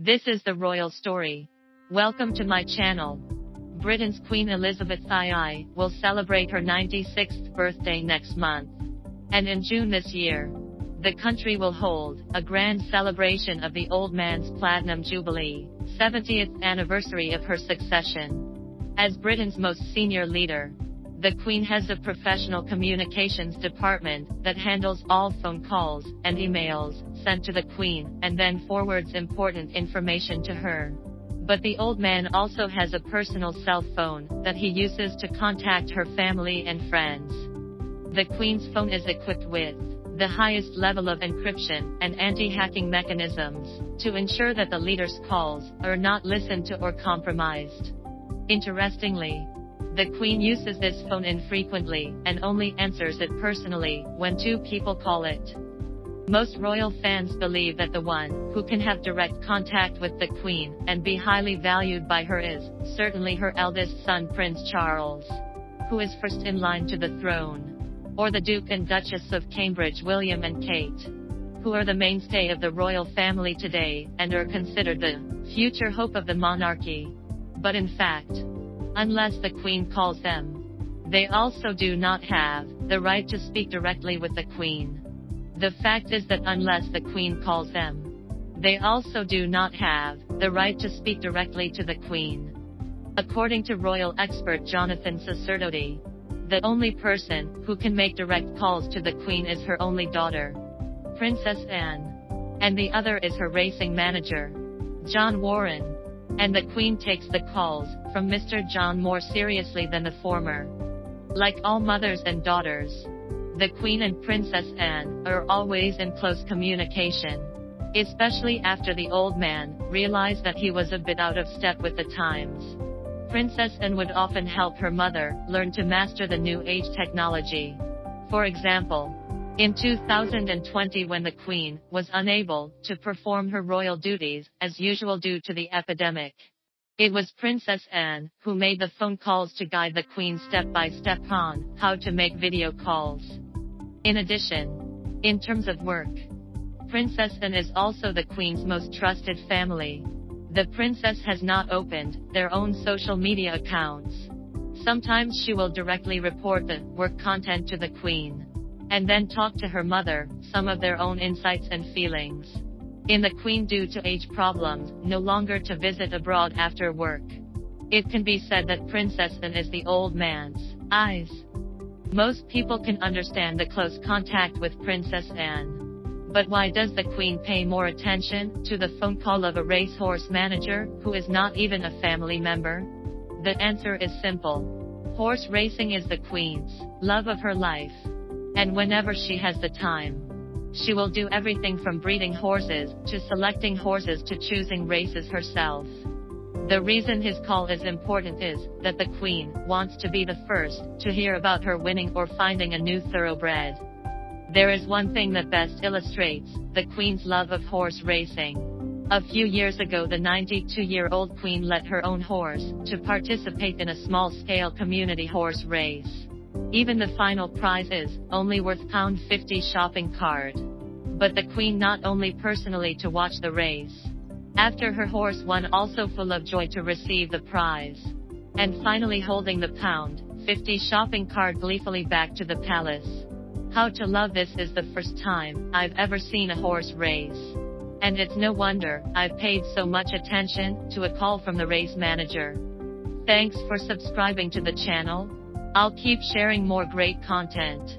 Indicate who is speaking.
Speaker 1: This is the royal story. Welcome to my channel. Britain's Queen Elizabeth II will celebrate her 96th birthday next month. And in June this year, the country will hold a grand celebration of the old man's Platinum Jubilee, 70th anniversary of her succession. As Britain's most senior leader, the Queen has a professional communications department that handles all phone calls and emails sent to the Queen and then forwards important information to her. But the old man also has a personal cell phone that he uses to contact her family and friends. The Queen's phone is equipped with the highest level of encryption and anti-hacking mechanisms to ensure that the leader's calls are not listened to or compromised. Interestingly, the Queen uses this phone infrequently and only answers it personally when two people call it. Most royal fans believe that the one who can have direct contact with the Queen and be highly valued by her is certainly her eldest son Prince Charles, who is first in line to the throne, or the Duke and Duchess of Cambridge William and Kate, who are the mainstay of the royal family today and are considered the future hope of the monarchy. But in fact, unless the Queen calls them, they also do not have the right to speak directly with the Queen. The fact is that unless the Queen calls them, they also do not have the right to speak directly to the Queen. According to royal expert Jonathan Sacerdote, the only person who can make direct calls to the Queen is her only daughter, Princess Anne, and the other is her racing manager, John Warren, and the Queen takes the calls from Mr. John more seriously than the former. Like all mothers and daughters, the Queen and Princess Anne are always in close communication, especially after the old man realized that he was a bit out of step with the times. Princess Anne would often help her mother learn to master the new age technology. For example, in 2020 when the Queen was unable to perform her royal duties as usual due to the epidemic, it was Princess Anne who made the phone calls to guide the Queen step by step on how to make video calls. In addition, in terms of work, Princess Anne is also the Queen's most trusted family. The princess has not opened their own social media accounts. Sometimes she will directly report the work content to the Queen, and then talk to her mother some of their own insights and feelings. In the Queen due to age problems, no longer to visit abroad after work. It can be said that Princess Anne is the old man's eyes. Most people can understand the close contact with Princess Anne. But why does the Queen pay more attention to the phone call of a racehorse manager who is not even a family member? The answer is simple. Horse racing is the Queen's love of her life. And whenever she has the time, she will do everything from breeding horses to selecting horses to choosing races herself. The reason his call is important is that the Queen wants to be the first to hear about her winning or finding a new thoroughbred. There is one thing that best illustrates the Queen's love of horse racing. A few years ago the 92-year-old Queen let her own horse to participate in a small-scale community horse race. Even the final prize is only worth £50 shopping cart. But the Queen not only personally to watch the race, after her horse won also full of joy to receive the prize, and finally holding the £50 shopping cart gleefully back to the palace. How to love this is the first time I've ever seen a horse race. And it's no wonder I've paid so much attention to a call from the race manager. Thanks for subscribing to the channel. I'll keep sharing more great content.